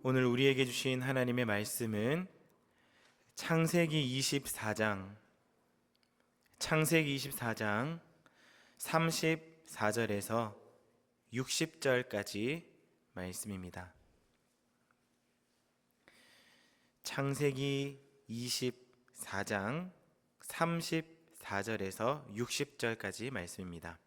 오늘 우리에게 주신 하나님의 말씀은 창세기 24장 34절에서 60절까지 말씀입니다. 창세기 24장 34절에서 60절까지 말씀입니다.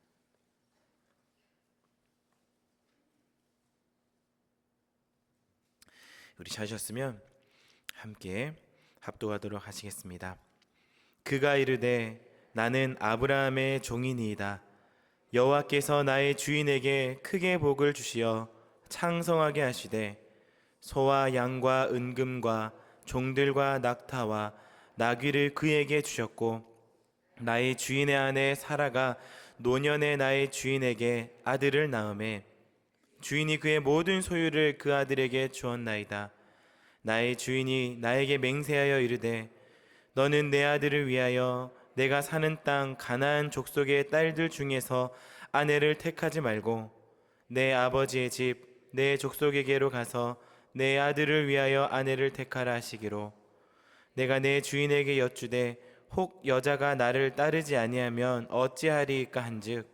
우리 찾으셨으면 함께 합독하도록 하시겠습니다. 그가 이르되 나는 아브라함의 종이니이다. 여호와께서 나의 주인에게 크게 복을 주시어 창성하게 하시되 소와 양과 은금과 종들과 낙타와 나귀를 그에게 주셨고 나의 주인의 아내 사라가 노년에 나의 주인에게 아들을 낳음에 주인이 그의 모든 소유를 그 아들에게 주었나이다. 나의 주인이 나에게 맹세하여 이르되 너는 내 아들을 위하여 내가 사는 땅 가나안 족속의 딸들 중에서 아내를 택하지 말고 내 아버지의 집 내 족속에게로 가서 내 아들을 위하여 아내를 택하라 하시기로 내가 내 주인에게 여쭈되 혹 여자가 나를 따르지 아니하면 어찌하리이까 한즉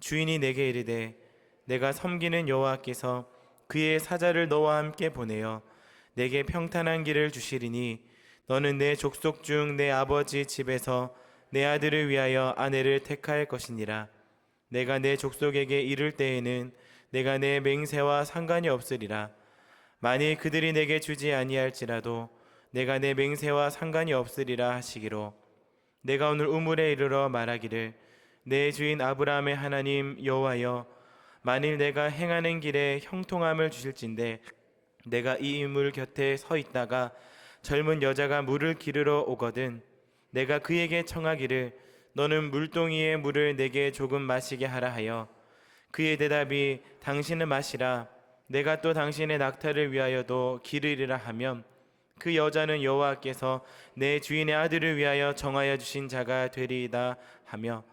주인이 내게 이르되 내가 섬기는 여호와께서 그의 사자를 너와 함께 보내어 내게 평탄한 길을 주시리니 너는 내 족속 중 내 아버지 집에서 내 아들을 위하여 아내를 택할 것이니라. 내가 내 족속에게 이를 때에는 내가 내 맹세와 상관이 없으리라. 만일 그들이 내게 주지 아니할지라도 내가 내 맹세와 상관이 없으리라 하시기로 내가 오늘 우물에 이르러 말하기를 내 주인 아브라함의 하나님 여호와여 만일 내가 행하는 길에 형통함을 주실진데 내가 이 우물 곁에 서 있다가 젊은 여자가 물을 기르러 오거든 내가 그에게 청하기를 너는 물동이의 물을 내게 조금 마시게 하라 하여 그의 대답이 당신은 마시라 내가 또 당신의 낙타를 위하여도 기르리라 하면 그 여자는 여호와께서 내 주인의 아들을 위하여 정하여 주신 자가 되리이다 하며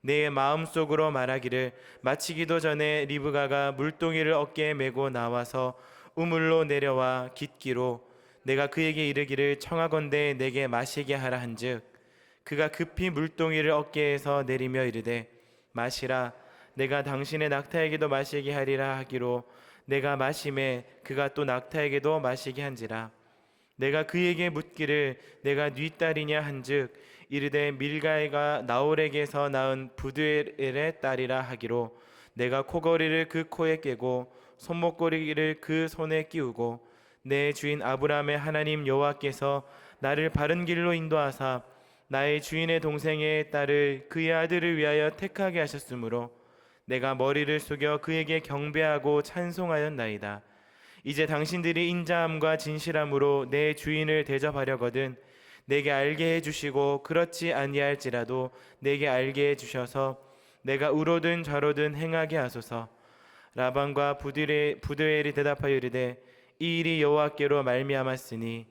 내 마음속으로 말하기를 마치기도 전에 리브가가 물동이를 어깨에 메고 나와서 우물로 내려와 깃기로 내가 그에게 이르기를 청하건대 내게 마시게 하라 한즉 그가 급히 물동이를 어깨에서 내리며 이르되 마시라 내가 당신의 낙타에게도 마시게 하리라 하기로 내가 마심에 그가 또 낙타에게도 마시게 한지라. 내가 그에게 묻기를 내가 네 딸이냐 한즉 이르되 밀가이가 나홀에게서 낳은 부두엘의 딸이라 하기로 내가 코걸이를 그 코에 깨고 손목걸이를 그 손에 끼우고 내 주인 아브라함의 하나님 여호와께서 나를 바른 길로 인도하사 나의 주인의 동생의 딸을 그의 아들을 위하여 택하게 하셨으므로 내가 머리를 숙여 그에게 경배하고 찬송하였나이다. 이제 당신들이 인자함과 진실함으로 내 주인을 대접하려거든 내게 알게 해주시고 그렇지 아니할지라도 내게 알게 해주셔서 내가 우로든 좌로든 행하게 하소서. 라반과 부드엘이 대답하여 이르되 이 일이 여호와께로 말미암았으니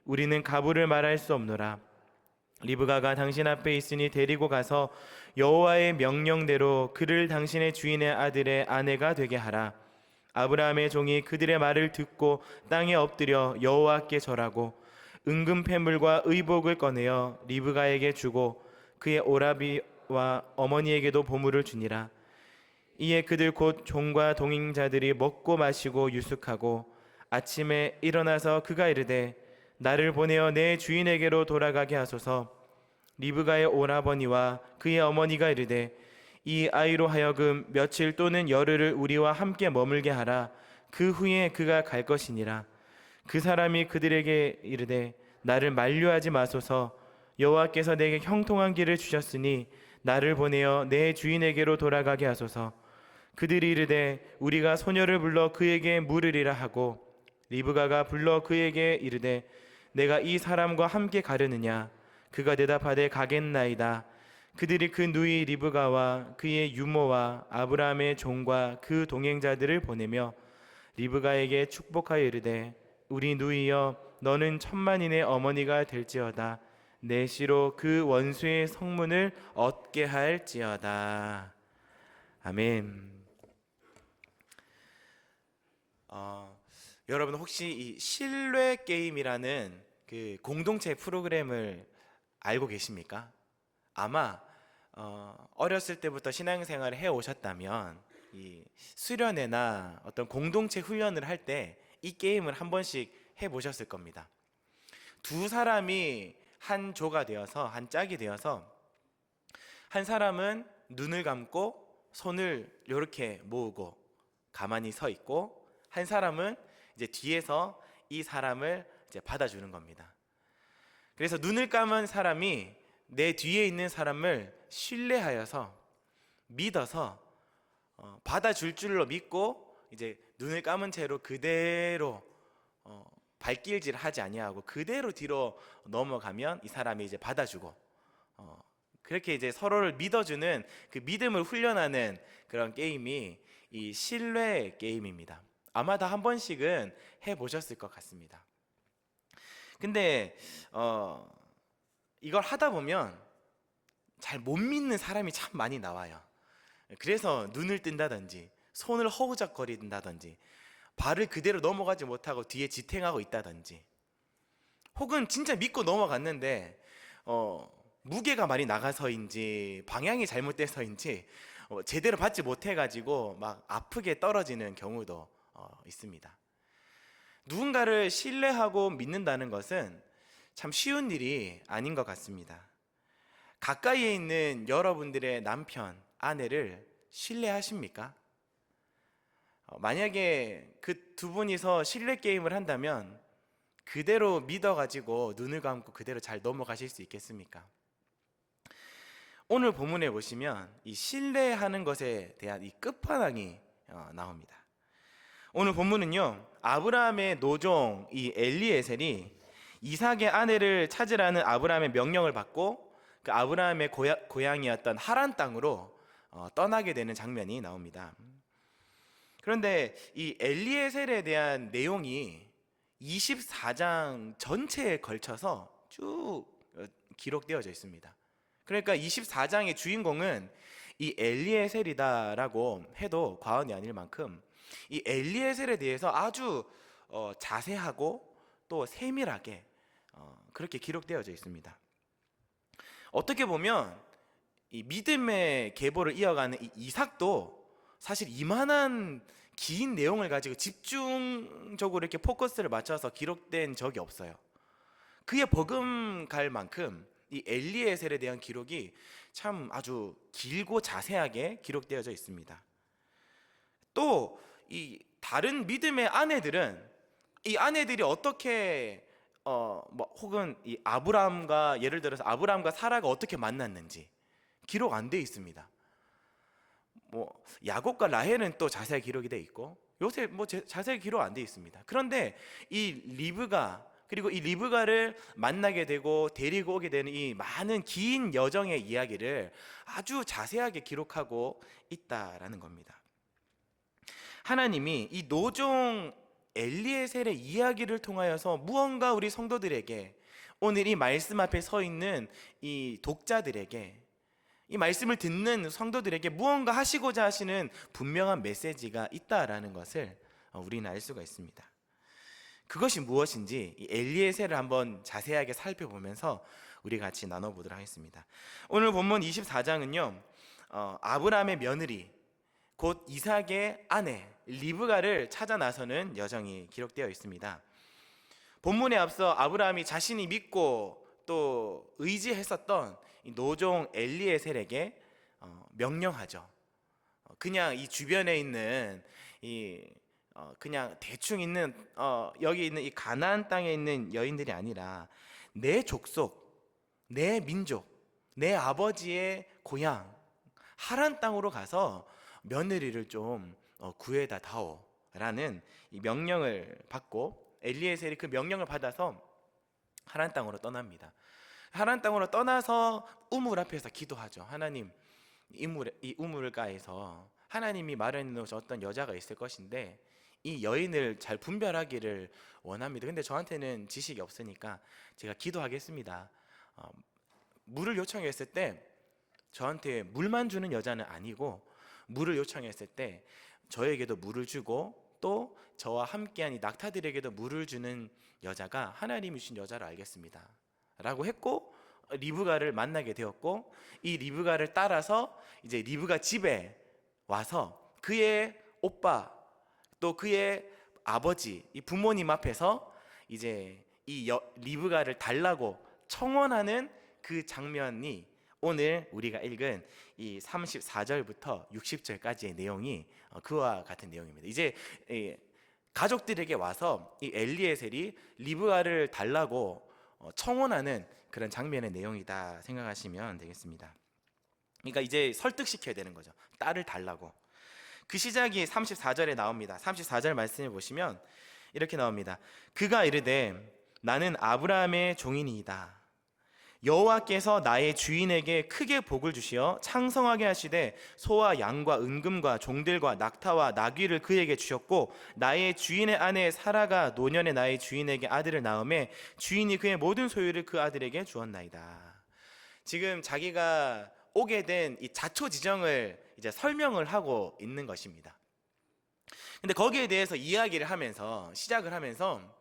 우리는 가부를 말할 수 없노라. 리브가가 당신 앞에 있으니 데리고 가서 여호와의 명령대로 그를 당신의 주인의 아들의 아내가 되게 하라. 아브라함의 종이 그들의 말을 듣고 땅에 엎드려 여호와께 절하고 은금 패물과 의복을 꺼내어 리브가에게 주고 그의 오라비와 어머니에게도 보물을 주니라. 이에 그들 곧 종과 동행자들이 먹고 마시고 유숙하고 아침에 일어나서 그가 이르되 나를 보내어 내 주인에게로 돌아가게 하소서. 리브가의 오라버니와 그의 어머니가 이르되 이 아이로 하여금 며칠 또는 열흘을 우리와 함께 머물게 하라. 그 후에 그가 갈 것이니라. 그 사람이 그들에게 이르되 나를 만류하지 마소서. 여호와께서 내게 형통한 길을 주셨으니 나를 보내어 내 주인에게로 돌아가게 하소서. 그들이 이르되 우리가 소녀를 불러 그에게 물으리라 하고 리브가가 불러 그에게 이르되 내가 이 사람과 함께 가려느냐. 그가 대답하되 가겠나이다. 그들이 그 누이 리브가와 그의 유모와 아브라함의 종과 그 동행자들을 보내며 리브가에게 축복하여 이르되 우리 누이여 너는 천만인의 어머니가 될지어다. 내 씨로 그 원수의 성문을 얻게 할지어다. 아멘. 여러분 혹시 이 신뢰 게임이라는 그 공동체 프로그램을 알고 계십니까? 아마 어렸을 때부터 신앙생활을 해 오셨다면 이 수련회나 어떤 공동체 훈련을 할 때 이 게임을 한 번씩 해 보셨을 겁니다. 두 사람이 한 조가 되어서 한 짝이 되어서 한 사람은 눈을 감고 손을 이렇게 모으고 가만히 서 있고 한 사람은 이제 뒤에서 이 사람을 이제 받아주는 겁니다. 그래서 눈을 감은 사람이 내 뒤에 있는 사람을 신뢰하여서 믿어서 받아줄 줄로 믿고 이제 눈을 감은 채로 그대로 발길질 하지 아니하고 그대로 뒤로 넘어가면 이 사람이 이제 받아주고 그렇게 이제 서로를 믿어주는 그 믿음을 훈련하는 그런 게임이 이 신뢰 게임입니다. 아마 다 한 번씩은 해보셨을 것 같습니다. 근데 이걸 하다 보면 잘 못 믿는 사람이 참 많이 나와요. 그래서 눈을 뜬다든지 손을 허우적거린다든지 발을 그대로 넘어가지 못하고 뒤에 지탱하고 있다든지 혹은 진짜 믿고 넘어갔는데 무게가 많이 나가서인지 방향이 잘못돼서인지 제대로 받지 못해가지고 막 아프게 떨어지는 경우도 있습니다. 누군가를 신뢰하고 믿는다는 것은 참 쉬운 일이 아닌 것 같습니다. 가까이에 있는 여러분들의 남편, 아내를 신뢰하십니까? 만약에 그 두 분이서 신뢰 게임을 한다면 그대로 믿어가지고 눈을 감고 그대로 잘 넘어가실 수 있겠습니까? 오늘 본문에 보시면 이 신뢰하는 것에 대한 이 끝판왕이 나옵니다. 오늘 본문은요, 아브라함의 노종 이 엘리에셀이 이삭의 아내를 찾으라는 아브라함의 명령을 받고 그 아브라함의 고향이었던 하란 땅으로 떠나게 되는 장면이 나옵니다. 그런데 이 엘리에셀에 대한 내용이 24장 전체에 걸쳐서 쭉 기록되어져 있습니다. 그러니까 24장의 주인공은 이 엘리에셀이다라고 해도 과언이 아닐 만큼 이 엘리에셀에 대해서 아주 자세하고 또 세밀하게 그렇게 기록되어져 있습니다. 어떻게 보면 이 믿음의 계보를 이어가는 이 이삭도 사실 이만한 긴 내용을 가지고 집중적으로 이렇게 포커스를 맞춰서 기록된 적이 없어요. 그에 버금갈 만큼 이 엘리에셀에 대한 기록이 참 아주 길고 자세하게 기록되어져 있습니다. 또 이 다른 믿음의 아내들은 이 아내들이 어떻게 혹은 이 아브라함과 예를 들어서 아브라함과 사라가 어떻게 만났는지 기록 안 돼 있습니다. 야곱과 라헬은 또 자세히 기록이 돼 있고 요새 자세히 기록 안 돼 있습니다. 그런데 이 리브가 그리고 이 리브가를 만나게 되고 데리고 오게 되는 이 많은 긴 여정의 이야기를 아주 자세하게 기록하고 있다라는 겁니다. 하나님이 이 노종 엘리에셀의 이야기를 통하여서 무언가 우리 성도들에게 오늘 이 말씀 앞에 서 있는 이 독자들에게 이 말씀을 듣는 성도들에게 무언가 하시고자 하시는 분명한 메시지가 있다라는 것을 우리는 알 수가 있습니다. 그것이 무엇인지 이 엘리에셀을 한번 자세하게 살펴보면서 우리 같이 나눠보도록 하겠습니다. 오늘 본문 24장은요 아브라함의 며느리 곧 이삭의 아내 리브가를 찾아 나서는 여정이 기록되어 있습니다. 본문에 앞서 아브라함이 자신이 믿고 또 의지했었던 이 노종 엘리에셀에게 명령하죠. 그냥 이 주변에 있는 그냥 대충 있는 여기 있는 이 가나안 땅에 있는 여인들이 아니라 내 족속, 내 민족, 내 아버지의 고향 하란 땅으로 가서 며느리를 좀 구해다 다오라는 이 명령을 받고 엘리에셀이 그 명령을 받아서 하란 땅으로 떠납니다. 하란 땅으로 떠나서 우물 앞에서 기도하죠. 하나님, 이 우물가에서 하나님이 마련해 놓으신 어떤 여자가 있을 것인데 이 여인을 잘 분별하기를 원합니다. 근데 저한테는 지식이 없으니까 제가 기도하겠습니다. 물을 요청했을 때 저한테 물만 주는 여자는 아니고 물을 요청했을 때 저에게도 물을 주고 또 저와 함께한 이 낙타들에게도 물을 주는 여자가 하나님이 주신 여자를 알겠습니다 라고 했고, 리브가를 만나게 되었고, 이 리브가를 따라서 이제 리브가 집에 와서 그의 오빠 또 그의 아버지, 이 부모님 앞에서 이제 리브가를 달라고 청원하는 그 장면이 오늘 우리가 읽은 이 34절부터 60절까지의 내용이 그와 같은 내용입니다. 이제 가족들에게 와서 이 엘리에셀이 리브가를 달라고 청원하는 그런 장면의 내용이다 생각하시면 되겠습니다. 그러니까 이제 설득시켜야 되는 거죠. 딸을 달라고. 그 시작이 34절에 나옵니다. 34절 말씀을 보시면 이렇게 나옵니다. 그가 이르되 나는 아브라함의 종이니이다. 여호와께서 나의 주인에게 크게 복을 주시어 창성하게 하시되 소와 양과 은금과 종들과 낙타와 나귀를 그에게 주셨고, 나의 주인의 아내 사라가 노년에 나의 주인에게 아들을 낳음에 주인이 그의 모든 소유를 그 아들에게 주었나이다. 지금 자기가 오게 된 이 자초지정을 이제 설명을 하고 있는 것입니다. 근데 거기에 대해서 이야기를 하면서, 시작을 하면서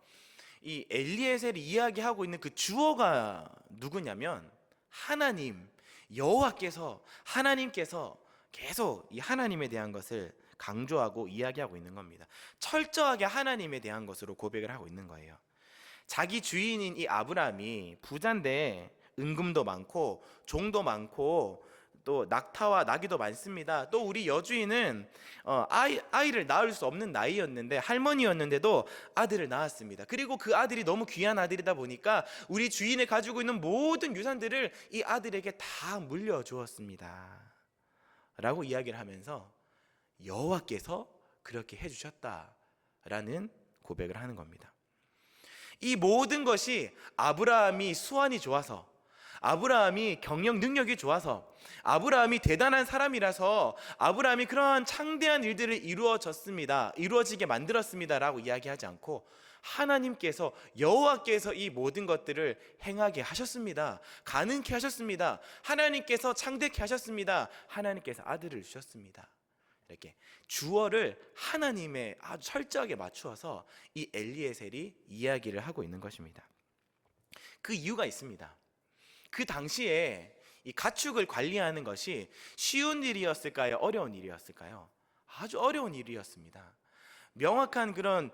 이 엘리에셀이 이야기하고 있는 그 주어가 누구냐면 하나님, 여호와께서, 하나님께서 계속 이 하나님에 대한 것을 강조하고 이야기하고 있는 겁니다. 철저하게 하나님에 대한 것으로 고백을 하고 있는 거예요. 자기 주인인 이 아브라함이 부자인데 은금도 많고 종도 많고 또 낙타와 나귀도 많습니다. 또 우리 여주인은 아이를 낳을 수 없는 나이였는데, 할머니였는데도 아들을 낳았습니다. 그리고 그 아들이 너무 귀한 아들이다 보니까 우리 주인이 가지고 있는 모든 유산들을 이 아들에게 다 물려주었습니다 라고 이야기를 하면서 여호와께서 그렇게 해주셨다라는 고백을 하는 겁니다. 이 모든 것이 아브라함이 수완이 좋아서, 아브라함이 경영 능력이 좋아서, 아브라함이 대단한 사람이라서 아브라함이 그러한 창대한 일들을 이루어지게 만들었습니다 라고 이야기하지 않고, 하나님께서, 여호와께서 이 모든 것들을 행하게 하셨습니다. 가능케 하셨습니다. 하나님께서 창대케 하셨습니다. 하나님께서 아들을 주셨습니다. 이렇게 주어를 하나님에 아주 철저하게 맞추어서 이 엘리에셀이 이야기를 하고 있는 것입니다. 그 이유가 있습니다. 그 당시에 이 가축을 관리하는 것이 쉬운 일이었을까요? 어려운 일이었을까요? 아주 어려운 일이었습니다. 명확한 그런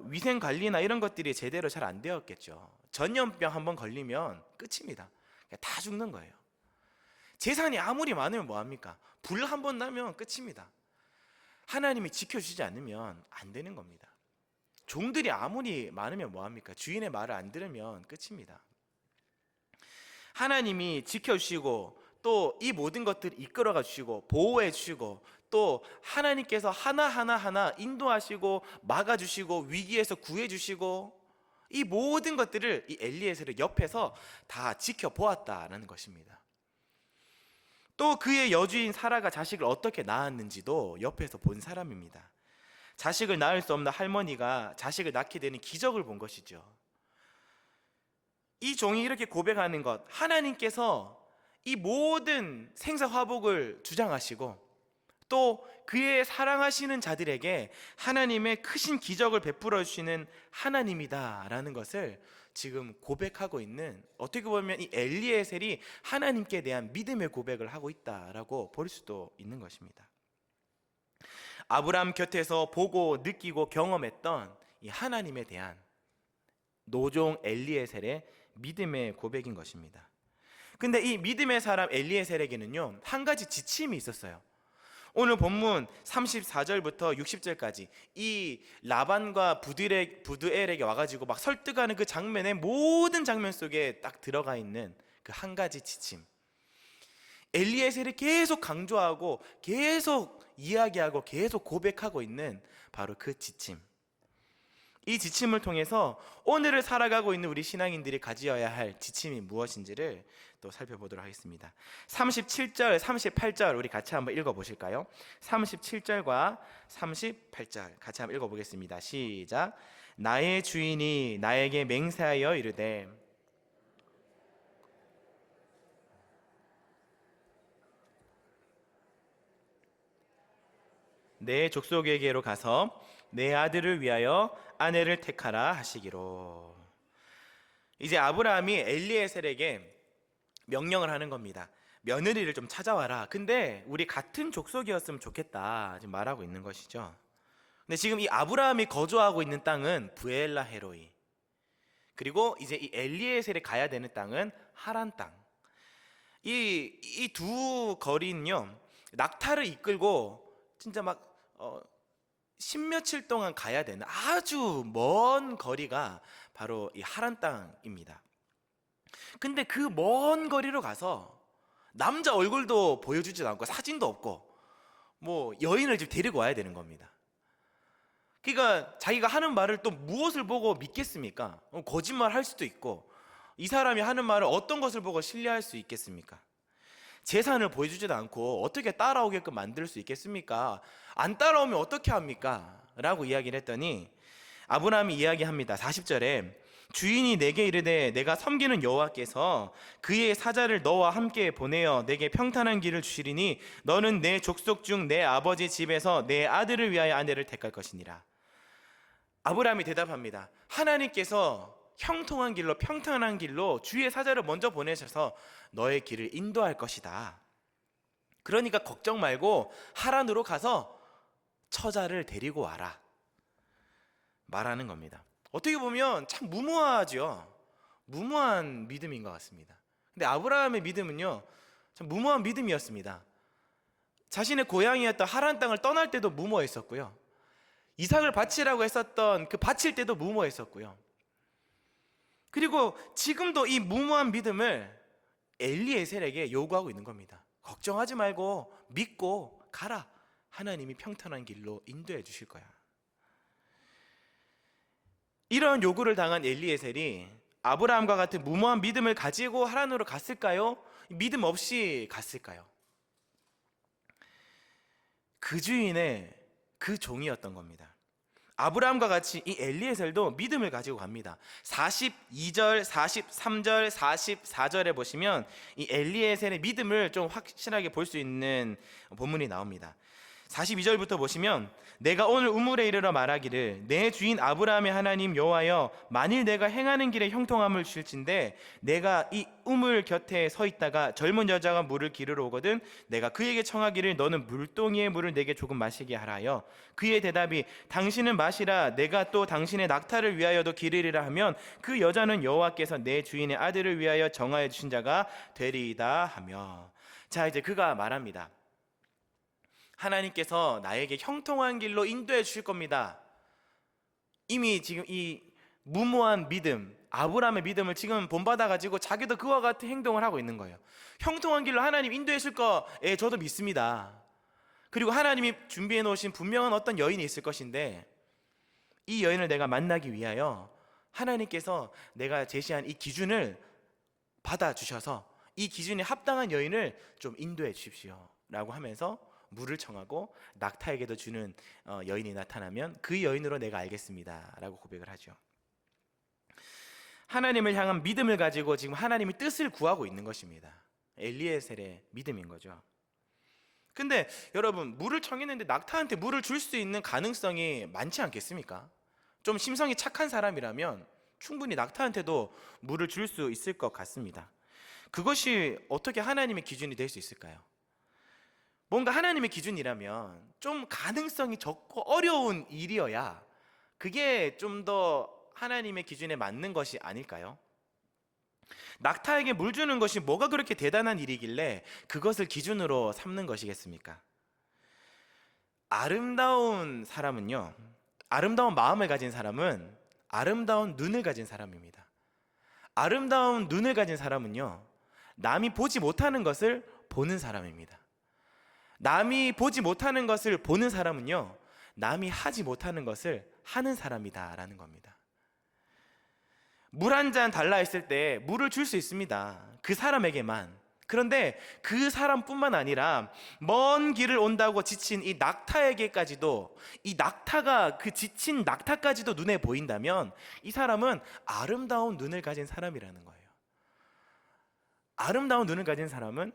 위생 관리나 이런 것들이 제대로 잘 안 되었겠죠. 전염병 한번 걸리면 끝입니다. 다 죽는 거예요. 재산이 아무리 많으면 뭐합니까? 불 한번 나면 끝입니다. 하나님이 지켜주지 않으면 안 되는 겁니다. 종들이 아무리 많으면 뭐합니까? 주인의 말을 안 들으면 끝입니다. 하나님이 지켜주시고 또 이 모든 것들을 이끌어가 주시고 보호해 주시고, 또 하나님께서 하나하나 인도하시고 막아주시고 위기에서 구해 주시고, 이 모든 것들을 이 엘리에셀을 옆에서 다 지켜보았다는 것입니다. 또 그의 여주인 사라가 자식을 어떻게 낳았는지도 옆에서 본 사람입니다. 자식을 낳을 수 없는 할머니가 자식을 낳게 되는 기적을 본 것이죠. 이 종이 이렇게 고백하는 것, 하나님께서 이 모든 생사화복을 주장하시고 또 그의 사랑하시는 자들에게 하나님의 크신 기적을 베풀어 주시는 하나님이다라는 것을 지금 고백하고 있는, 어떻게 보면 이 엘리에셀이 하나님께 대한 믿음의 고백을 하고 있다라고 볼 수도 있는 것입니다. 아브라함 곁에서 보고 느끼고 경험했던 이 하나님에 대한 노종 엘리에셀의 믿음의 고백인 것입니다. 근데 이 믿음의 사람 엘리에셀에게는요, 한 가지 지침이 있었어요. 오늘 본문 34절부터 60절까지 이 라반과 부드엘에게 와가지고 막 설득하는 그 장면의 모든 장면 속에 딱 들어가 있는 그 한 가지 지침, 엘리에셀이 계속 강조하고 계속 이야기하고 계속 고백하고 있는 바로 그 지침, 이 지침을 통해서 오늘을 살아가고 있는 우리 신앙인들이 가지어야 할 지침이 무엇인지를 또 살펴보도록 하겠습니다. 37절, 38절 우리 같이 한번 읽어보실까요? 37절과 38절 같이 한번 읽어보겠습니다. 시작. 나의 주인이 나에게 맹세하여 이르되 내 족속에게로 가서 내 아들을 위하여 아내를 택하라 하시기로. 이제 아브라함이 엘리에셀에게 명령을 하는 겁니다. 며느리를 좀 찾아와라. 근데 우리 같은 족속이었으면 좋겠다 지금 말하고 있는 것이죠. 근데 지금 이 아브라함이 거주하고 있는 땅은 부엘라 헤로이, 그리고 이제 이 엘리에셀이 가야 되는 땅은 하란 땅. 이 두 거리는요, 낙타를 이끌고 진짜 막 십며칠 동안 가야 되는 아주 먼 거리가 바로 이 하란 땅입니다. 근데 그 먼 거리로 가서 남자 얼굴도 보여주지도 않고 사진도 없고 뭐 여인을 집 데리고 와야 되는 겁니다. 그러니까 자기가 하는 말을 또 무엇을 보고 믿겠습니까? 거짓말 할 수도 있고, 이 사람이 하는 말을 어떤 것을 보고 신뢰할 수 있겠습니까? 재산을 보여주지도 않고 어떻게 따라오게끔 만들 수 있겠습니까? 안 따라오면 어떻게 합니까? 라고 이야기를 했더니 아브라함이 이야기합니다. 40절에 주인이 내게 이르되 내가 섬기는 여호와께서 그의 사자를 너와 함께 보내어 내게 평탄한 길을 주시리니 너는 내 족속 중 내 아버지 집에서 내 아들을 위하여 아내를 택할 것이니라. 아브라함이 대답합니다. 하나님께서 형통한 길로, 평탄한 길로 주의 사자를 먼저 보내셔서 너의 길을 인도할 것이다. 그러니까 걱정 말고 하란으로 가서 처자를 데리고 와라 말하는 겁니다. 어떻게 보면 참 무모하죠. 무모한 믿음인 것 같습니다. 근데 아브라함의 믿음은요, 참 무모한 믿음이었습니다. 자신의 고향이었던 하란 땅을 떠날 때도 무모했었고요, 이삭을 바치라고 했었던 그 바칠 때도 무모했었고요, 그리고 지금도 이 무모한 믿음을 엘리에셀에게 요구하고 있는 겁니다. 걱정하지 말고 믿고 가라. 하나님이 평탄한 길로 인도해 주실 거야. 이런 요구를 당한 엘리에셀이 아브라함과 같은 무모한 믿음을 가지고 하란으로 갔을까요? 믿음 없이 갔을까요? 그 주인의 그 종이었던 겁니다. 아브라함과 같이 이 엘리에셀도 믿음을 가지고 갑니다. 42절, 43절, 44절에 보시면 이 엘리에셀의 믿음을 좀 확실하게 볼 수 있는 본문이 나옵니다. 42절부터 보시면 내가 오늘 우물에 이르러 말하기를 내 주인 아브라함의 하나님 여호와여 만일 내가 행하는 길에 형통함을 주실진데 내가 이 우물 곁에 서 있다가 젊은 여자가 물을 기르러 오거든 내가 그에게 청하기를 너는 물동이의 물을 내게 조금 마시게 하라 하여 그의 대답이 당신은 마시라 내가 또 당신의 낙타를 위하여도 기르리라 하면 그 여자는 여호와께서 내 주인의 아들을 위하여 정하여 주신 자가 되리이다 하며. 자, 이제 그가 말합니다. 하나님께서 나에게 형통한 길로 인도해 주실 겁니다. 이미 지금 이 무모한 믿음, 아브라함의 믿음을 지금 본받아가지고 자기도 그와 같은 행동을 하고 있는 거예요. 형통한 길로 하나님 인도해 주실 거, 예, 저도 믿습니다. 그리고 하나님이 준비해 놓으신 분명한 어떤 여인이 있을 것인데 이 여인을 내가 만나기 위하여 하나님께서 내가 제시한 이 기준을 받아주셔서 이 기준에 합당한 여인을 좀 인도해 주십시오 라고 하면서 물을 청하고 낙타에게도 주는 여인이 나타나면 그 여인으로 내가 알겠습니다 라고 고백을 하죠. 하나님을 향한 믿음을 가지고 지금 하나님의 뜻을 구하고 있는 것입니다. 엘리에셀의 믿음인 거죠. 근데 여러분, 물을 청했는데 낙타한테 물을 줄 수 있는 가능성이 많지 않겠습니까? 좀 심성이 착한 사람이라면 충분히 낙타한테도 물을 줄 수 있을 것 같습니다. 그것이 어떻게 하나님의 기준이 될 수 있을까요? 뭔가 하나님의 기준이라면 좀 가능성이 적고 어려운 일이어야 그게 좀 더 하나님의 기준에 맞는 것이 아닐까요? 낙타에게 물 주는 것이 뭐가 그렇게 대단한 일이길래 그것을 기준으로 삼는 것이겠습니까? 아름다운 사람은요, 아름다운 마음을 가진 사람은 아름다운 눈을 가진 사람입니다. 아름다운 눈을 가진 사람은요, 남이 보지 못하는 것을 보는 사람입니다. 남이 보지 못하는 것을 보는 사람은요, 남이 하지 못하는 것을 하는 사람이다라는 겁니다. 물 한 잔 달라 했을 때 물을 줄 수 있습니다. 그 사람에게만. 그런데 그 사람뿐만 아니라 먼 길을 온다고 지친 이 낙타에게까지도, 이 낙타가, 그 지친 낙타까지도 눈에 보인다면 이 사람은 아름다운 눈을 가진 사람이라는 거예요. 아름다운 눈을 가진 사람은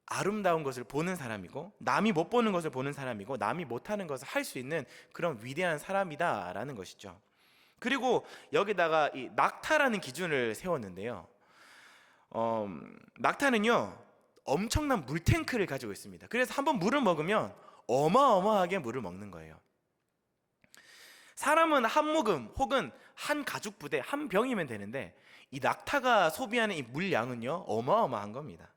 아름다운 것을 보는 사람이고, 남이 못 보는 것을 보는 사람이고, 남이 못하는 것을 할 수 있는 그런 위대한 사람이다라는 것이죠. 그리고 여기다가 이 낙타라는 기준을 세웠는데요. 낙타는요 엄청난 물탱크를 가지고 있습니다. 그래서 한번 물을 먹으면 어마어마하게 물을 먹는 거예요. 사람은 한 모금 혹은 한 가죽 부대 한 병이면 되는데, 이 낙타가 소비하는 이 물량은요 어마어마한 겁니다.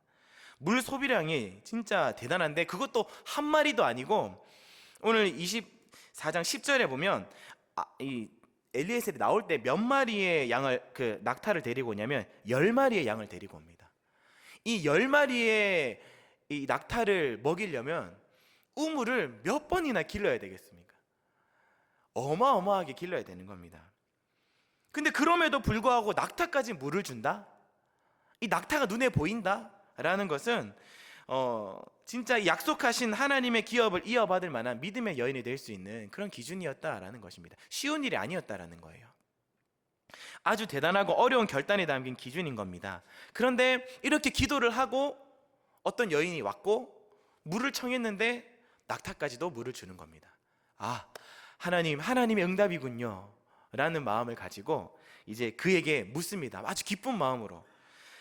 물 소비량이 진짜 대단한데, 그것도 한 마리도 아니고, 오늘 24장 10절에 보면 이 엘리에셀이 나올 때 몇 마리의 양을, 그 낙타를 데리고 오냐면 10마리의 양을 데리고 옵니다. 이 10마리의 이 낙타를 먹이려면 우물을 몇 번이나 길러야 되겠습니까? 어마어마하게 길러야 되는 겁니다. 근데 그럼에도 불구하고 낙타까지 물을 준다? 이 낙타가 눈에 보인다? 라는 것은 진짜 약속하신 하나님의 기업을 이어받을 만한 믿음의 여인이 될 수 있는 그런 기준이었다라는 것입니다. 쉬운 일이 아니었다라는 거예요. 아주 대단하고 어려운 결단이 담긴 기준인 겁니다. 그런데 이렇게 기도를 하고 어떤 여인이 왔고 물을 청했는데 낙타까지도 물을 주는 겁니다. 아, 하나님의 응답이군요 라는 마음을 가지고 이제 그에게 묻습니다. 아주 기쁜 마음으로.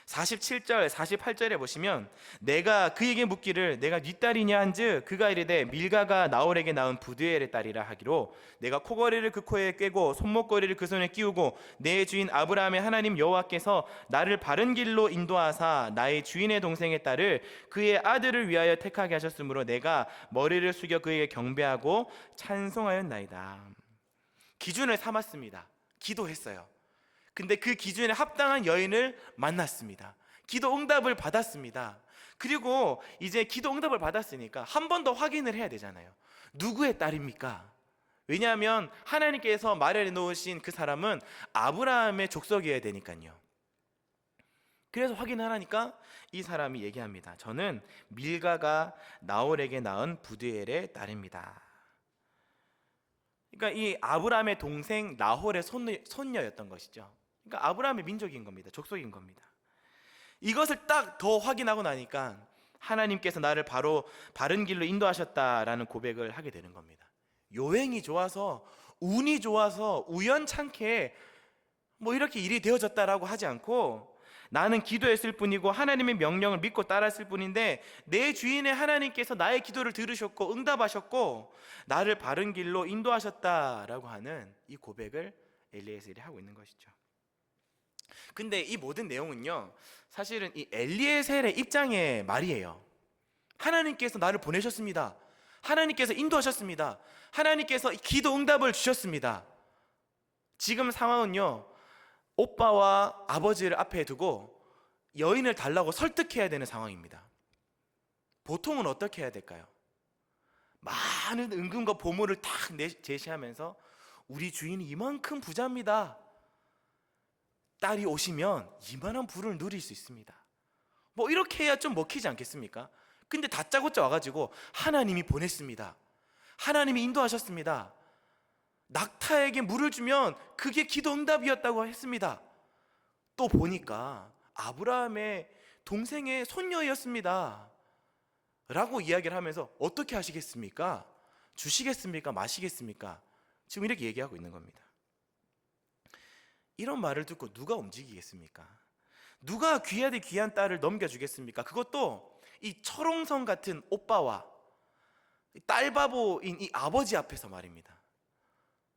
47절 48절에 보시면, 내가 그에게 묻기를 내가 네 딸이냐 한즉 그가 이르되 밀가가 나홀에게 낳은 부두엘의 딸이라 하기로, 내가 코걸이를 그 코에 꿰고 손목걸이를 그 손에 끼우고 내 주인 아브라함의 하나님 여호와께서 나를 바른 길로 인도하사 나의 주인의 동생의 딸을 그의 아들을 위하여 택하게 하셨으므로 내가 머리를 숙여 그에게 경배하고 찬송하였나이다. 기준을 삼았습니다. 기도했어요. 근데 그 기준에 합당한 여인을 만났습니다. 기도 응답을 받았습니다. 그리고 이제 기도 응답을 받았으니까 한 번 더 확인을 해야 되잖아요. 누구의 딸입니까? 왜냐하면 하나님께서 마련해 놓으신 그 사람은 아브라함의 족속이어야 되니까요. 그래서 확인을 하니까 이 사람이 얘기합니다. 저는 밀가가 나홀에게 낳은 부두엘의 딸입니다. 그러니까 이 아브라함의 동생 나홀의 손녀였던 것이죠. 그러니까 아브라함의 민족인 겁니다. 족속인 겁니다. 이것을 딱 더 확인하고 나니까 하나님께서 나를 바로 바른 길로 인도하셨다라는 고백을 하게 되는 겁니다. 요행이 좋아서, 운이 좋아서 우연찮게 뭐 이렇게 일이 되어졌다라고 하지 않고, 나는 기도했을 뿐이고 하나님의 명령을 믿고 따랐을 뿐인데 내 주인의 하나님께서 나의 기도를 들으셨고 응답하셨고 나를 바른 길로 인도하셨다라고 하는 이 고백을 엘리에셀이 하고 있는 것이죠. 근데 이 모든 내용은요 사실은 이 엘리에셀의 입장의 말이에요. 하나님께서 나를 보내셨습니다. 하나님께서 인도하셨습니다. 하나님께서 기도 응답을 주셨습니다. 지금 상황은요 오빠와 아버지를 앞에 두고 여인을 달라고 설득해야 되는 상황입니다. 보통은 어떻게 해야 될까요? 많은 은금과 보물을 딱 제시하면서 우리 주인이 이만큼 부자입니다. 딸이 오시면 이만한 부를 누릴 수 있습니다. 뭐 이렇게 해야 좀 먹히지 않겠습니까? 근데 다짜고짜 와가지고 하나님이 보냈습니다. 하나님이 인도하셨습니다. 낙타에게 물을 주면 그게 기도 응답이었다고 했습니다. 또 보니까 아브라함의 동생의 손녀였습니다 라고 이야기를 하면서 어떻게 하시겠습니까? 주시겠습니까? 마시겠습니까? 지금 이렇게 얘기하고 있는 겁니다. 이런 말을 듣고 누가 움직이겠습니까? 누가 귀하디 귀한 딸을 넘겨주겠습니까? 그것도 이 철옹성 같은 오빠와 딸바보인 이 아버지 앞에서 말입니다.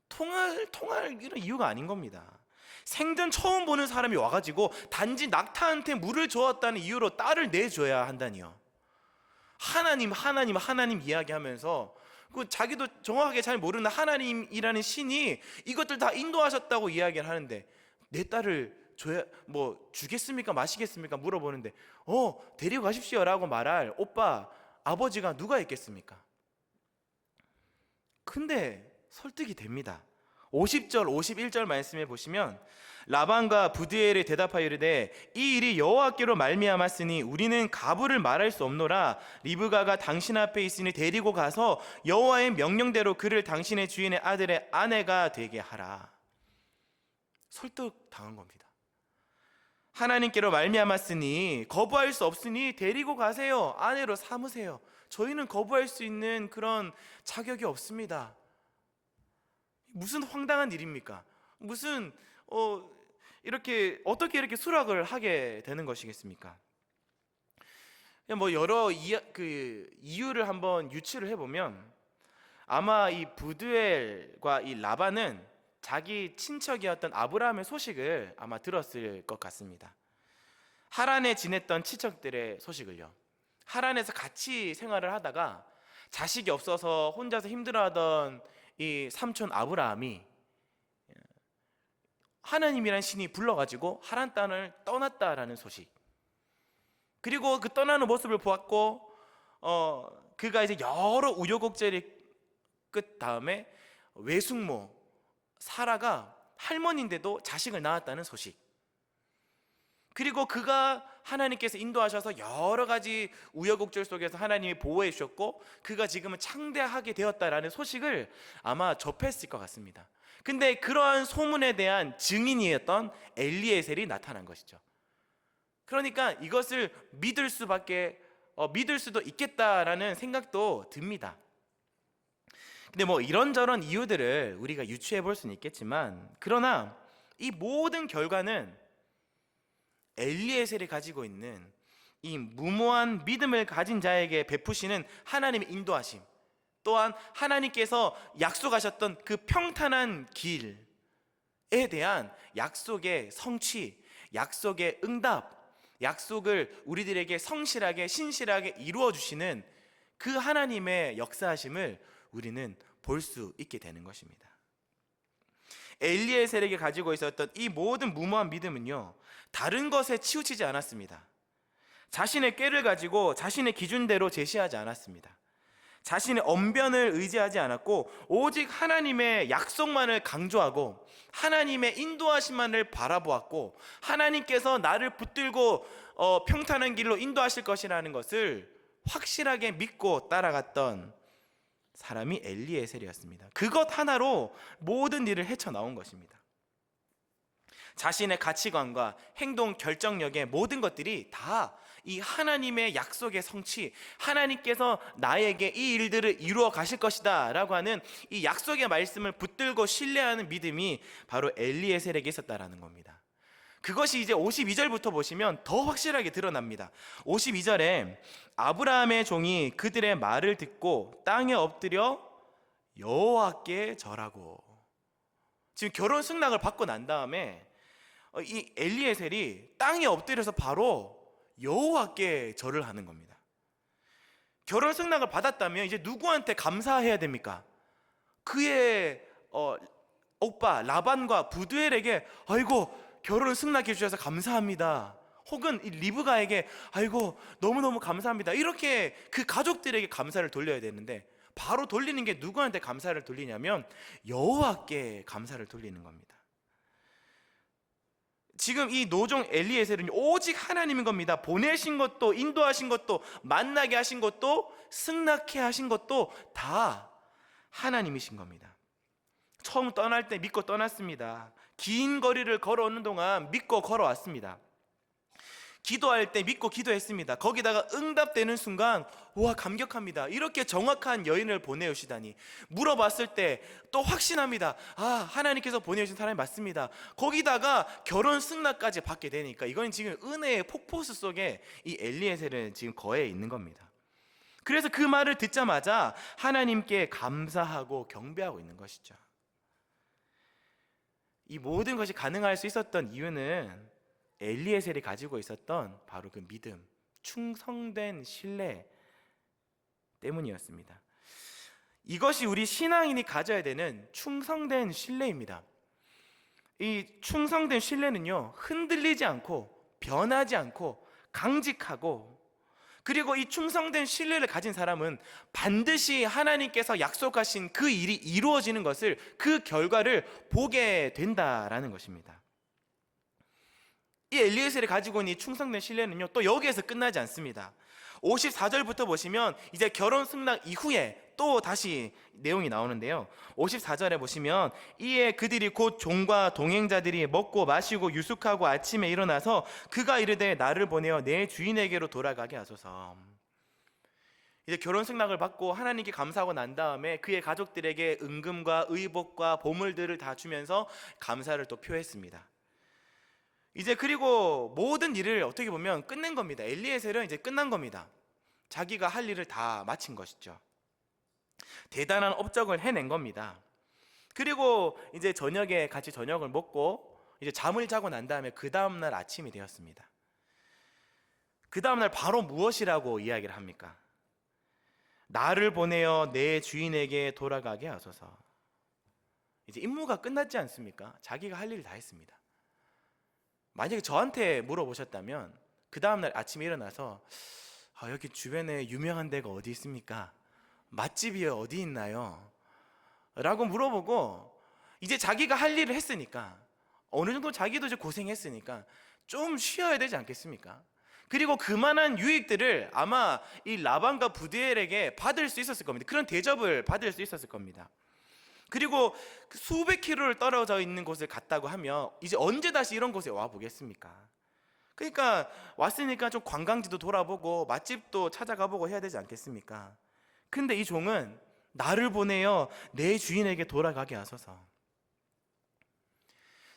통할 이런 이유가 아닌 겁니다. 생전 처음 보는 사람이 와가지고 단지 낙타한테 물을 주었다는 이유로 딸을 내줘야 한다니요. 하나님 이야기하면서 그 자기도 정확하게 잘 모르는 하나님이라는 신이 이것들 다 인도하셨다고 이야기를 하는데 내 딸을 줘야 뭐 주겠습니까 마시겠습니까 물어보는데 데리고 가십시오라고 말할 오빠 아버지가 누가 있겠습니까? 근데 설득이 됩니다. 50절 51절 말씀에 보시면 라반과 부두엘이 대답하여 이르되 이 일이 여호와께로 말미암았으니 우리는 가부를 말할 수 없노라. 리브가가 당신 앞에 있으니 데리고 가서 여호와의 명령대로 그를 당신의 주인의 아들의 아내가 되게 하라. 설득 당한 겁니다. 하나님께로 말미암았으니 거부할 수 없으니 데리고 가세요. 아내로 삼으세요. 저희는 거부할 수 있는 그런 자격이 없습니다. 무슨 황당한 일입니까? 무슨 이렇게 어떻게 이렇게 수락을 하게 되는 것이겠습니까? 뭐 여러 이유를 한번 유추를 해보면 아마 이 부두엘과 이 라반은 자기 친척이었던 아브라함의 소식을 아마 들었을 것 같습니다. 하란에 지냈던 친척들의 소식을요. 하란에서 같이 생활을 하다가 자식이 없어서 혼자서 힘들어하던 이 삼촌 아브라함이 하나님이란 신이 불러가지고 하란 땅을 떠났다라는 소식, 그리고 그 떠나는 모습을 보았고 그가 이제 여러 우여곡절이 끝 다음에 외숙모 사라가 할머니인데도 자식을 낳았다는 소식, 그리고 그가 하나님께서 인도하셔서 여러 가지 우여곡절 속에서 하나님이 보호해 주셨고 그가 지금은 창대하게 되었다라는 소식을 아마 접했을 것 같습니다. 근데 그러한 소문에 대한 증인이었던 엘리에셀이 나타난 것이죠. 그러니까 이것을 믿을 수도 있겠다라는 생각도 듭니다. 근데 뭐 이런저런 이유들을 우리가 유추해 볼 수는 있겠지만, 그러나 이 모든 결과는 엘리에셀이 가지고 있는 이 무모한 믿음을 가진 자에게 베푸시는 하나님의 인도하심, 또한 하나님께서 약속하셨던 그 평탄한 길에 대한 약속의 성취, 약속의 응답, 약속을 우리들에게 성실하게 신실하게 이루어 주시는 그 하나님의 역사하심을 우리는 볼 수 있게 되는 것입니다. 엘리에셀에게 가지고 있었던 이 모든 무모한 믿음은요, 다른 것에 치우치지 않았습니다. 자신의 꾀를 가지고 자신의 기준대로 제시하지 않았습니다. 자신의 언변을 의지하지 않았고 오직 하나님의 약속만을 강조하고 하나님의 인도하심만을 바라보았고, 하나님께서 나를 붙들고 평탄한 길로 인도하실 것이라는 것을 확실하게 믿고 따라갔던 사람이 엘리에셀이었습니다. 그것 하나로 모든 일을 헤쳐나온 것입니다. 자신의 가치관과 행동 결정력의 모든 것들이 다 이 하나님의 약속의 성취, 하나님께서 나에게 이 일들을 이루어 가실 것이다 라고 하는 이 약속의 말씀을 붙들고 신뢰하는 믿음이 바로 엘리에셀에게 있었다라는 겁니다. 그것이 이제 52절부터 보시면 더 확실하게 드러납니다. 52절에 아브라함의 종이 그들의 말을 듣고 땅에 엎드려 여호와께 절하고, 지금 결혼 승낙을 받고 난 다음에 이 엘리에셀이 땅에 엎드려서 바로 여호와께 절을 하는 겁니다. 결혼 승낙을 받았다면 이제 누구한테 감사해야 됩니까? 그의 오빠 라반과 부두엘에게 아이고 결혼 승낙해 주셔서 감사합니다, 혹은 이 리브가에게 아이고 너무너무 감사합니다, 이렇게 그 가족들에게 감사를 돌려야 되는데 바로 돌리는 게 누구한테 감사를 돌리냐면 여호와께 감사를 돌리는 겁니다. 지금 이 노종 엘리에셀은 오직 하나님인 겁니다. 보내신 것도, 인도하신 것도, 만나게 하신 것도, 승낙해 하신 것도 다 하나님이신 겁니다. 처음 떠날 때 믿고 떠났습니다. 긴 거리를 걸어오는 동안 믿고 걸어왔습니다. 기도할 때 믿고 기도했습니다. 거기다가 응답되는 순간 와 감격합니다. 이렇게 정확한 여인을 보내오시다니. 물어봤을 때 또 확신합니다. 아, 하나님께서 보내주신 사람이 맞습니다. 거기다가 결혼 승낙까지 받게 되니까 이건 지금 은혜의 폭포수 속에 이 엘리에셀은 지금 거해 있는 겁니다. 그래서 그 말을 듣자마자 하나님께 감사하고 경배하고 있는 것이죠. 이 모든 것이 가능할 수 있었던 이유는 엘리에셀이 가지고 있었던 바로 그 믿음, 충성된 신뢰 때문이었습니다. 이것이 우리 신앙인이 가져야 되는 충성된 신뢰입니다. 이 충성된 신뢰는요, 흔들리지 않고 변하지 않고 강직하고, 그리고 이 충성된 신뢰를 가진 사람은 반드시 하나님께서 약속하신 그 일이 이루어지는 것을, 그 결과를 보게 된다라는 것입니다. 이 엘리에셀이 가지고 있는 이 충성된 신뢰는요, 또 여기에서 끝나지 않습니다. 54절부터 보시면 이제 결혼 승낙 이후에 또 다시 내용이 나오는데요. 54절에 보시면 이에 그들이 곧 종과 동행자들이 먹고 마시고 유숙하고 아침에 일어나서 그가 이르되 나를 보내어 내 주인에게로 돌아가게 하소서. 이제 결혼 승낙을 받고 하나님께 감사하고 난 다음에 그의 가족들에게 은금과 의복과 보물들을 다 주면서 감사를 또 표했습니다. 이제 그리고 모든 일을 어떻게 보면 끝낸 겁니다. 엘리에셀은 이제 끝난 겁니다. 자기가 할 일을 다 마친 것이죠. 대단한 업적을 해낸 겁니다. 그리고 이제 저녁에 같이 저녁을 먹고 이제 잠을 자고 난 다음에 그 다음날 아침이 되었습니다. 그 다음날 바로 무엇이라고 이야기를 합니까? 나를 보내어 내 주인에게 돌아가게 하소서. 이제 임무가 끝났지 않습니까? 자기가 할 일을 다 했습니다. 만약에 저한테 물어보셨다면 그 다음날 아침에 일어나서 여기 주변에 유명한 데가 어디 있습니까? 맛집이 어디 있나요? 라고 물어보고 이제 자기가 할 일을 했으니까 어느 정도 자기도 이제 고생했으니까 좀 쉬어야 되지 않겠습니까? 그리고 그만한 유익들을 아마 이 라반과 부두엘에게 받을 수 있었을 겁니다. 그런 대접을 받을 수 있었을 겁니다. 그리고 수백 킬로를 떨어져 있는 곳을 갔다고 하면 이제 언제 다시 이런 곳에 와 보겠습니까? 그러니까 왔으니까 좀 관광지도 돌아보고 맛집도 찾아가 보고 해야 되지 않겠습니까? 근데 이 종은 나를 보내어 내 주인에게 돌아가게 하소서.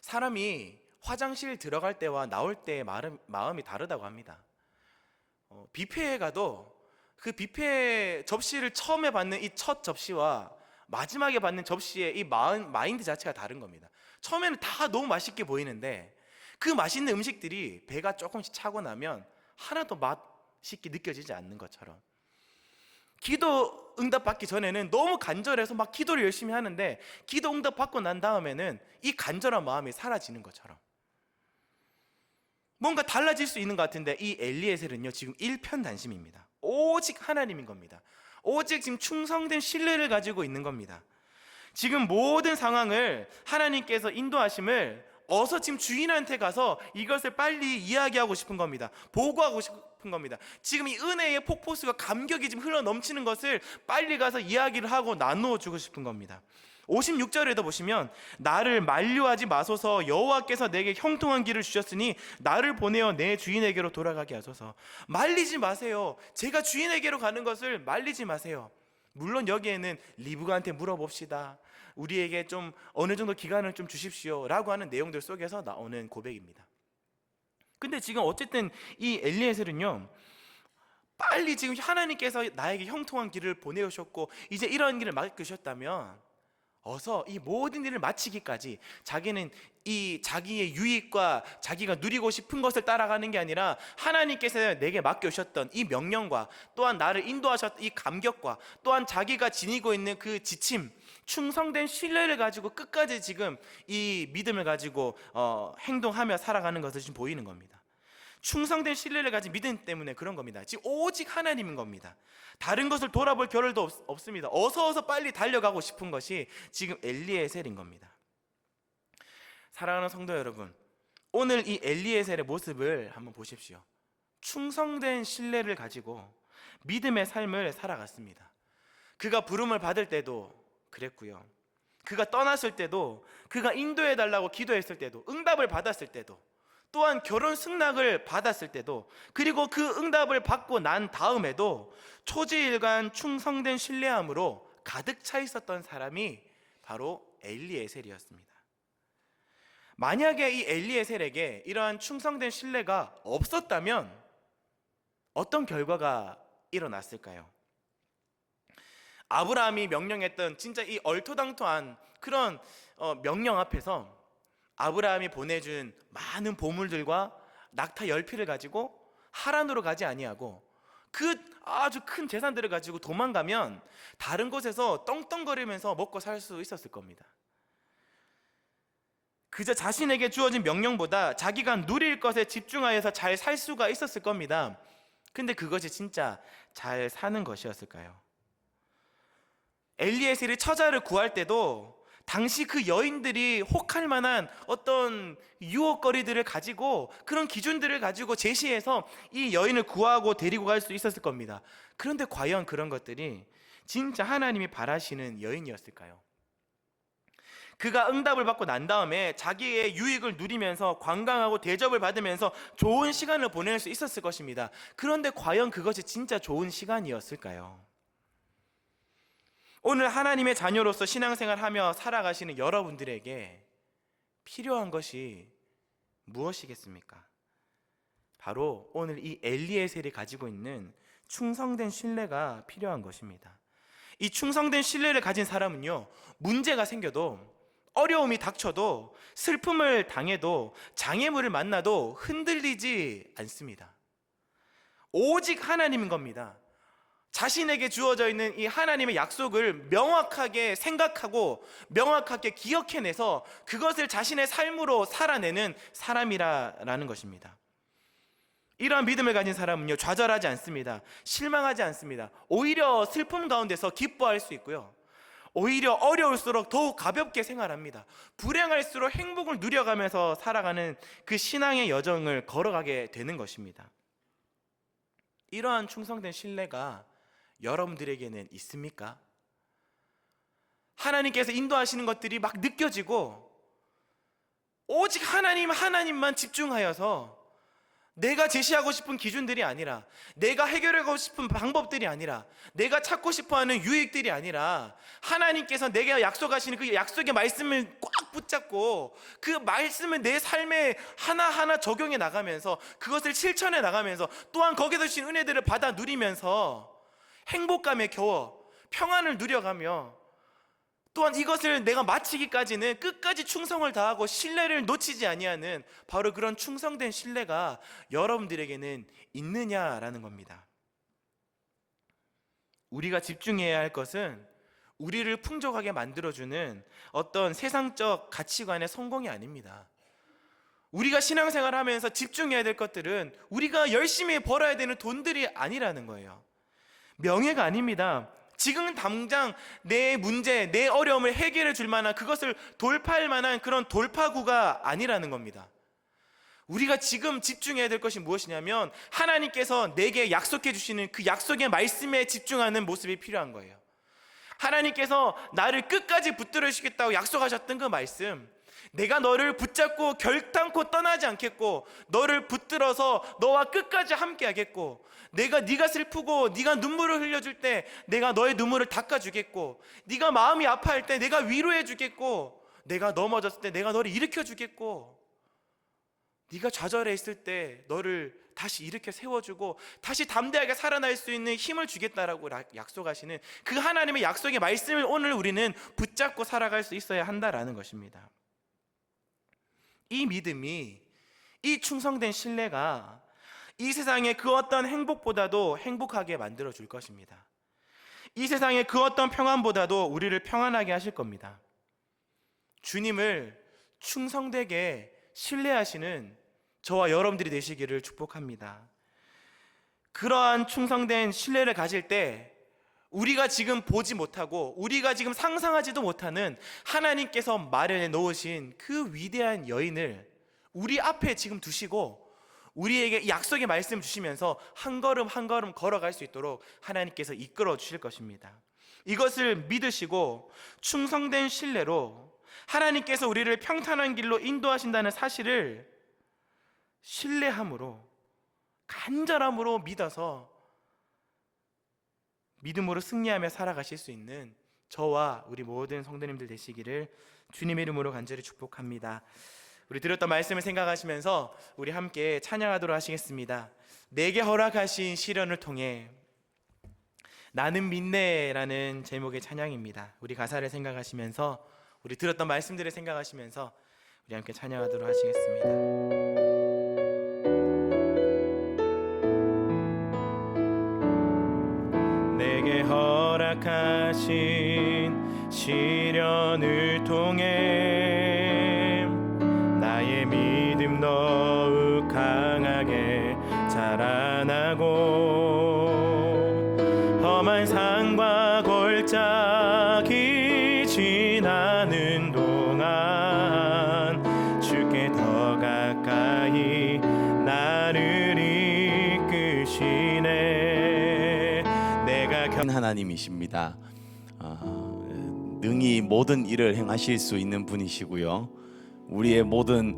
사람이 화장실 들어갈 때와 나올 때의 마음이 다르다고 합니다. 뷔페에 가도 그 뷔페 접시를 처음에 받는 이 첫 접시와 마지막에 받는 접시의 이 마인드 자체가 다른 겁니다. 처음에는 다 너무 맛있게 보이는데 그 맛있는 음식들이 배가 조금씩 차고 나면 하나도 맛있게 느껴지지 않는 것처럼, 기도 응답 받기 전에는 너무 간절해서 막 기도를 열심히 하는데 기도 응답 받고 난 다음에는 이 간절한 마음이 사라지는 것처럼 뭔가 달라질 수 있는 것 같은데, 이 엘리에셀은요 지금 일편단심입니다. 오직 하나님인 겁니다. 오직 지금 충성된 신뢰를 가지고 있는 겁니다. 지금 모든 상황을 하나님께서 인도하심을 어서 지금 주인한테 가서 이것을 빨리 이야기하고 싶은 겁니다. 보고하고 싶은 겁니다. 지금 이 은혜의 폭포수가 감격이 지금 흘러 넘치는 것을 빨리 가서 이야기를 하고 나누어 주고 싶은 겁니다. 56절에도 보시면 나를 만류하지 마소서, 여호와께서 내게 형통한 길을 주셨으니 나를 보내어 내 주인에게로 돌아가게 하소서. 말리지 마세요. 제가 주인에게로 가는 것을 말리지 마세요. 물론 여기에는 리브가한테 물어봅시다, 우리에게 좀 어느 정도 기간을 좀 주십시오 라고 하는 내용들 속에서 나오는 고백입니다. 근데 지금 어쨌든 이 엘리에셀은요 빨리 지금 하나님께서 나에게 형통한 길을 보내오셨고 이제 이런 길을 맡기셨다면 어서 이 모든 일을 마치기까지 자기는 이 자기의 유익과 자기가 누리고 싶은 것을 따라가는 게 아니라 하나님께서 내게 맡겨주셨던 이 명령과 또한 나를 인도하셨던 이 감격과 또한 자기가 지니고 있는 그 지침, 충성된 신뢰를 가지고 끝까지 지금 이 믿음을 가지고 행동하며 살아가는 것을 지금 보이는 겁니다. 충성된 신뢰를 가진 믿음 때문에 그런 겁니다. 지금 오직 하나님인 겁니다. 다른 것을 돌아볼 겨를도 없습니다. 어서 빨리 달려가고 싶은 것이 지금 엘리에셀인 겁니다. 사랑하는 성도 여러분, 오늘 이 엘리에셀의 모습을 한번 보십시오. 충성된 신뢰를 가지고 믿음의 삶을 살아갔습니다. 그가 부름을 받을 때도 그랬고요, 그가 떠났을 때도, 그가 인도해 달라고 기도했을 때도, 응답을 받았을 때도, 또한 결혼 승낙을 받았을 때도, 그리고 그 응답을 받고 난 다음에도 초지일관 충성된 신뢰함으로 가득 차 있었던 사람이 바로 엘리에셀이었습니다. 만약에 이 엘리에셀에게 이러한 충성된 신뢰가 없었다면 어떤 결과가 일어났을까요? 아브라함이 명령했던 진짜 이 얼토당토한 그런 명령 앞에서 아브라함이 보내준 많은 보물들과 낙타 10피를 가지고 하란으로 가지 아니하고 그 아주 큰 재산들을 가지고 도망가면 다른 곳에서 떵떵거리면서 먹고 살 수 있었을 겁니다. 그저 자신에게 주어진 명령보다 자기가 누릴 것에 집중하여서 잘 살 수가 있었을 겁니다. 근데 그것이 진짜 잘 사는 것이었을까요? 엘리에셀이 처자를 구할 때도 당시 그 여인들이 혹할 만한 어떤 유혹거리들을 가지고, 그런 기준들을 가지고 제시해서 이 여인을 구하고 데리고 갈 수 있었을 겁니다. 그런데 과연 그런 것들이 진짜 하나님이 바라시는 여인이었을까요? 그가 응답을 받고 난 다음에 자기의 유익을 누리면서 관광하고 대접을 받으면서 좋은 시간을 보낼 수 있었을 것입니다. 그런데 과연 그것이 진짜 좋은 시간이었을까요? 오늘 하나님의 자녀로서 신앙생활하며 살아가시는 여러분들에게 필요한 것이 무엇이겠습니까? 바로 오늘 이 엘리에셀이 가지고 있는 충성된 신뢰가 필요한 것입니다. 이 충성된 신뢰를 가진 사람은요, 문제가 생겨도, 어려움이 닥쳐도, 슬픔을 당해도, 장애물을 만나도 흔들리지 않습니다. 오직 하나님인 겁니다. 자신에게 주어져 있는 이 하나님의 약속을 명확하게 생각하고 명확하게 기억해내서 그것을 자신의 삶으로 살아내는 사람이라는 것입니다. 이러한 믿음을 가진 사람은요, 좌절하지 않습니다. 실망하지 않습니다. 오히려 슬픔 가운데서 기뻐할 수 있고요, 오히려 어려울수록 더욱 가볍게 생활합니다. 불행할수록 행복을 누려가면서 살아가는 그 신앙의 여정을 걸어가게 되는 것입니다. 이러한 충성된 신뢰가 여러분들에게는 있습니까? 하나님께서 인도하시는 것들이 막 느껴지고 오직 하나님만 집중하여서 내가 제시하고 싶은 기준들이 아니라, 내가 해결하고 싶은 방법들이 아니라, 내가 찾고 싶어하는 유익들이 아니라 하나님께서 내게 약속하시는 그 약속의 말씀을 꽉 붙잡고 그 말씀을 내 삶에 하나하나 적용해 나가면서 그것을 실천해 나가면서 또한 거기서 주신 은혜들을 받아 누리면서 행복감에 겨워 평안을 누려가며 또한 이것을 내가 마치기까지는 끝까지 충성을 다하고 신뢰를 놓치지 아니하는 바로 그런 충성된 신뢰가 여러분들에게는 있느냐라는 겁니다. 우리가 집중해야 할 것은 우리를 풍족하게 만들어주는 어떤 세상적 가치관의 성공이 아닙니다. 우리가 신앙생활을 하면서 집중해야 될 것들은 우리가 열심히 벌어야 되는 돈들이 아니라는 거예요. 명예가 아닙니다. 지금 당장 내 문제, 내 어려움을 해결해 줄 만한, 그것을 돌파할 만한 그런 돌파구가 아니라는 겁니다. 우리가 지금 집중해야 될 것이 무엇이냐면 하나님께서 내게 약속해 주시는 그 약속의 말씀에 집중하는 모습이 필요한 거예요. 하나님께서 나를 끝까지 붙들어 주시겠다고 약속하셨던 그 말씀, 내가 너를 붙잡고 결단코 떠나지 않겠고 너를 붙들어서 너와 끝까지 함께 하겠고, 네가 슬프고 네가 눈물을 흘려줄 때 내가 너의 눈물을 닦아주겠고, 네가 마음이 아파할 때 내가 위로해 주겠고, 내가 넘어졌을 때 내가 너를 일으켜 주겠고, 네가 좌절해 있을 때 너를 다시 일으켜 세워주고 다시 담대하게 살아날 수 있는 힘을 주겠다라고 약속하시는 그 하나님의 약속의 말씀을 오늘 우리는 붙잡고 살아갈 수 있어야 한다라는 것입니다. 이 믿음이, 이 충성된 신뢰가 이 세상의 그 어떤 행복보다도 행복하게 만들어 줄 것입니다. 이 세상의 그 어떤 평안보다도 우리를 평안하게 하실 겁니다. 주님을 충성되게 신뢰하시는 저와 여러분들이 되시기를 축복합니다. 그러한 충성된 신뢰를 가질 때 우리가 지금 보지 못하고 우리가 지금 상상하지도 못하는 하나님께서 마련해 놓으신 그 위대한 여인을 우리 앞에 지금 두시고 우리에게 약속의 말씀 주시면서 한 걸음 한 걸음 걸어갈 수 있도록 하나님께서 이끌어 주실 것입니다. 이것을 믿으시고 충성된 신뢰로 하나님께서 우리를 평탄한 길로 인도하신다는 사실을 신뢰함으로, 간절함으로 믿어서 믿음으로 승리하며 살아가실 수 있는 저와 우리 모든 성도님들 되시기를 주님의 이름으로 간절히 축복합니다. 우리 들었던 말씀을 생각하시면서 우리 함께 찬양하도록 하시겠습니다. 내게 허락하신 시련을 통해 나는 믿네라는 제목의 찬양입니다. 우리 가사를 생각하시면서, 우리 들었던 말씀들을 생각하시면서 우리 함께 찬양하도록 하시겠습니다. 내게 허락하신 시련을 통해 나의 믿음 더욱 강하게 자라나고 험한 산과 골짜기 지나는 이끄시네. 내가 하나님이십니다. 능히 모든 일을 행하실 수 있는 분이시고요. 우리의 모든